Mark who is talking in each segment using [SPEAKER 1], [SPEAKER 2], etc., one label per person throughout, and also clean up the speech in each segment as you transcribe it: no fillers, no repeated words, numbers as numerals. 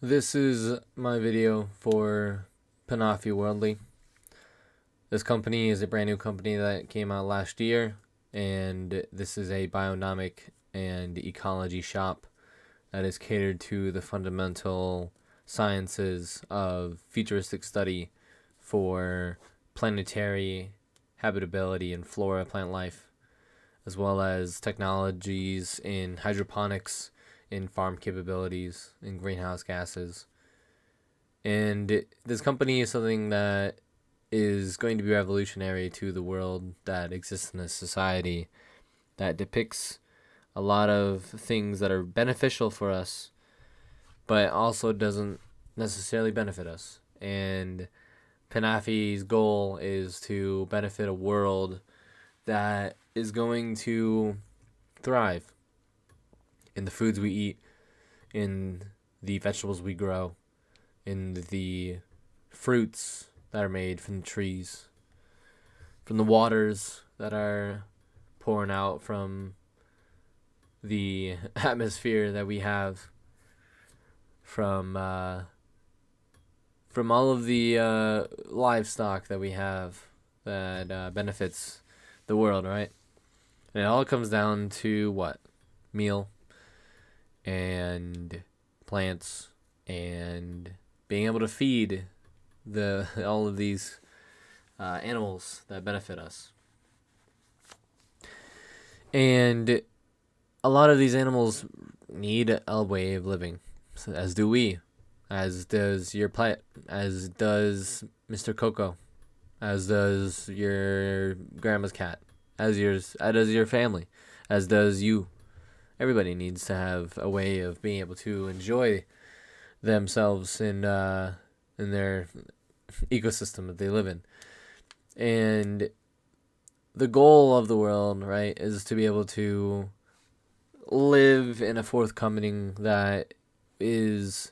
[SPEAKER 1] This is my video for PenAFi-Worldly. This company is a brand new company that came out last year, and this is a bionomic and ecology shop that is catered to the fundamental sciences of futuristic study for planetary habitability and flora, plant life, as well as technologies in hydroponics, in farm capabilities, in greenhouse gases. And this company is something that is going to be revolutionary to the world that exists in this society that depicts a lot of things that are beneficial for us, but also doesn't necessarily benefit us. And PenAFi's goal is to benefit a world that is going to thrive in the foods we eat, in the vegetables we grow, in the fruits that are made from the trees, from the waters that are pouring out from the atmosphere that we have, from all of the livestock that we have that benefits the world, right? And it all comes down to what? Meal and plants and being able to feed all of these animals that benefit us. And a lot of these animals need a way of living, as do we, as does your pet, as does Mr. Coco, as does your grandma's cat, as does your family, as does you. Everybody needs to have a way of being able to enjoy themselves in their ecosystem that they live in. And the goal of the world, right, is to be able to live in a forthcoming that is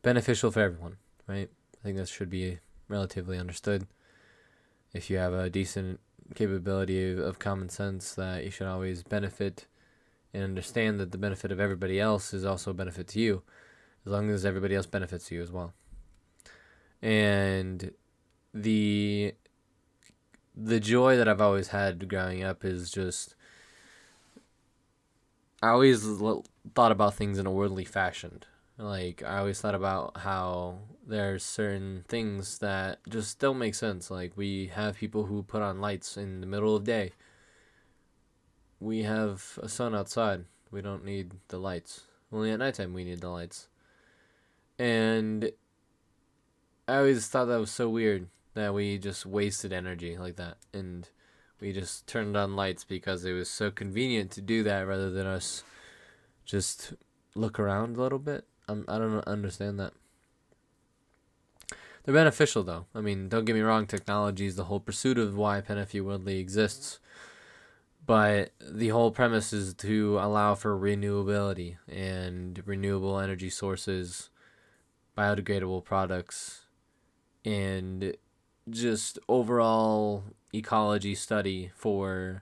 [SPEAKER 1] beneficial for everyone, right? I think that should be relatively understood. If you have a decent capability of common sense, that you should always benefit and understand that the benefit of everybody else is also a benefit to you, as long as everybody else benefits you as well. And the joy that I've always had growing up is just, I always thought about things in a worldly fashion. Like, I always thought about how there's certain things that just don't make sense. Like, we have people who put on lights in the middle of the day. We have a sun outside. We don't need the lights. Only at nighttime we need the lights. And I always thought that was so weird that we just wasted energy like that. And we just turned on lights because it was so convenient to do that rather than us just look around a little bit. I don't understand that. They're beneficial, though. I mean, don't get me wrong, technology is the whole pursuit of why PenAFi-Worldly exists. But the whole premise is to allow for renewability and renewable energy sources, biodegradable products, and just overall ecology study for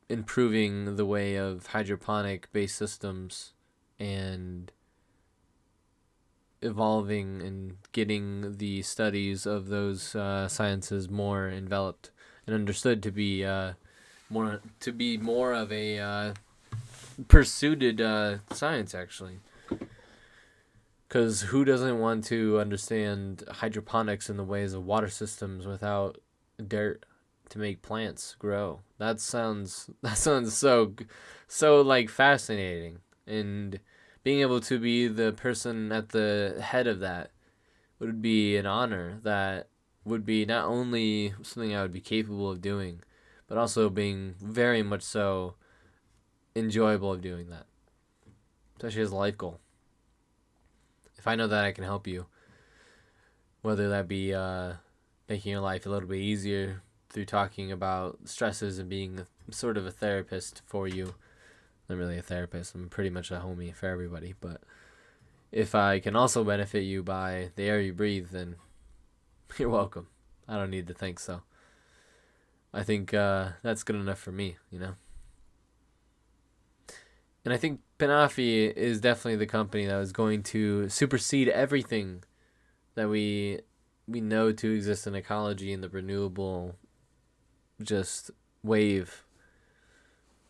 [SPEAKER 1] improving the way of hydroponic based systems and evolving and getting the studies of those sciences more enveloped and understood to be more of a pursued science, actually. Because who doesn't want to understand hydroponics and the ways of water systems without dirt to make plants grow? That sounds so like fascinating, and being able to be the person at the head of that would be an honor. That would be not only something I would be capable of doing, but also being very much so enjoyable of doing that, especially as a life goal. If I know that I can help you, whether that be making your life a little bit easier through talking about stresses and being sort of a therapist for you. I'm really a therapist. I'm pretty much a homie for everybody. But if I can also benefit you by the air you breathe, then you're welcome. I don't need to think so. I think that's good enough for me, you know? And I think PenAFi is definitely the company that is going to supersede everything that we know to exist in ecology and the renewable just wave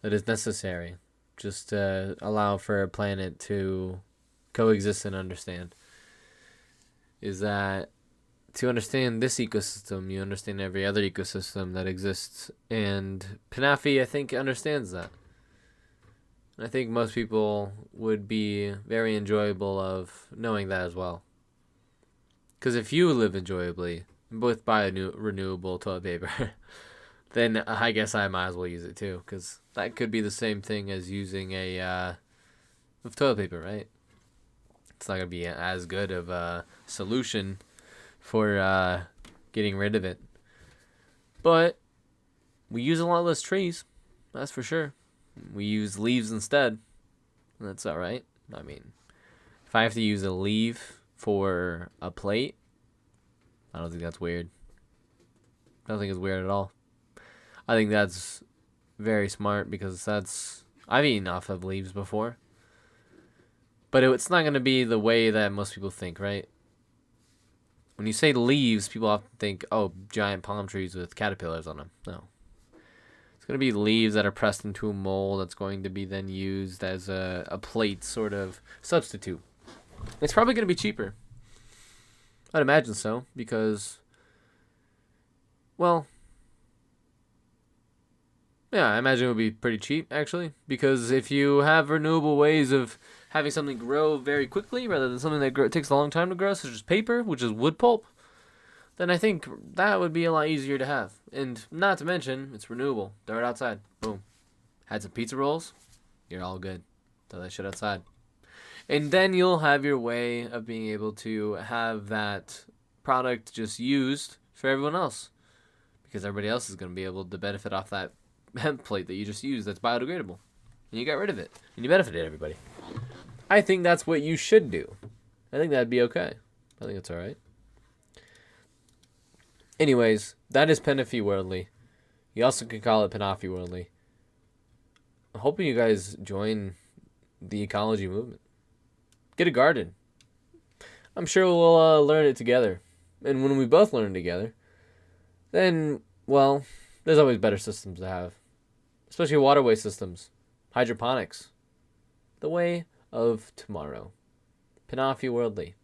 [SPEAKER 1] that is necessary just to allow for a planet to coexist and understand. Is that to understand this ecosystem, you understand every other ecosystem that exists. And PenAFi, I think, understands that. I think most people would be very enjoyable of knowing that as well. Because if you live enjoyably with renewable toilet paper, then I guess I might as well use it too. Because that could be the same thing as using with toilet paper, right? It's not gonna be as good of a solution for getting rid of it. But we use a lot less trees, that's for sure. We use leaves instead. That's all right. I mean, if I have to use a leaf for a plate, I don't think that's weird. I don't think it's weird at all. I think that's very smart because I've eaten off of leaves before. But it's not going to be the way that most people think, right? When you say leaves, people often think, oh, giant palm trees with caterpillars on them. No. It's going to be leaves that are pressed into a mold that's going to be then used as a plate sort of substitute. It's probably going to be cheaper. I'd imagine so, because, well, yeah, I imagine it would be pretty cheap, actually, because if you have renewable ways of having something grow very quickly rather than something that takes a long time to grow, such as paper, which is wood pulp, then I think that would be a lot easier to have. And not to mention, it's renewable. Throw it outside. Boom. Had some pizza rolls, you're all good. Throw that shit outside. And then you'll have your way of being able to have that product just used for everyone else. Because everybody else is going to be able to benefit off that hemp plate that you just used that's biodegradable. And you got rid of it. And you benefited everybody. I think that's what you should do. I think that'd be okay. I think it's alright. Anyways, that is PenAFi-Worldly. You also can call it PenAFi-Worldly. I'm hoping you guys join the ecology movement. Get a garden. I'm sure we'll learn it together. And when we both learn together, then, well, there's always better systems to have. Especially waterway systems. Hydroponics. The way of tomorrow. PenAFi-Worldly.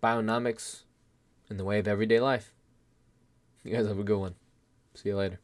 [SPEAKER 1] Bionomics in the way of everyday life. You guys have a good one. See you later.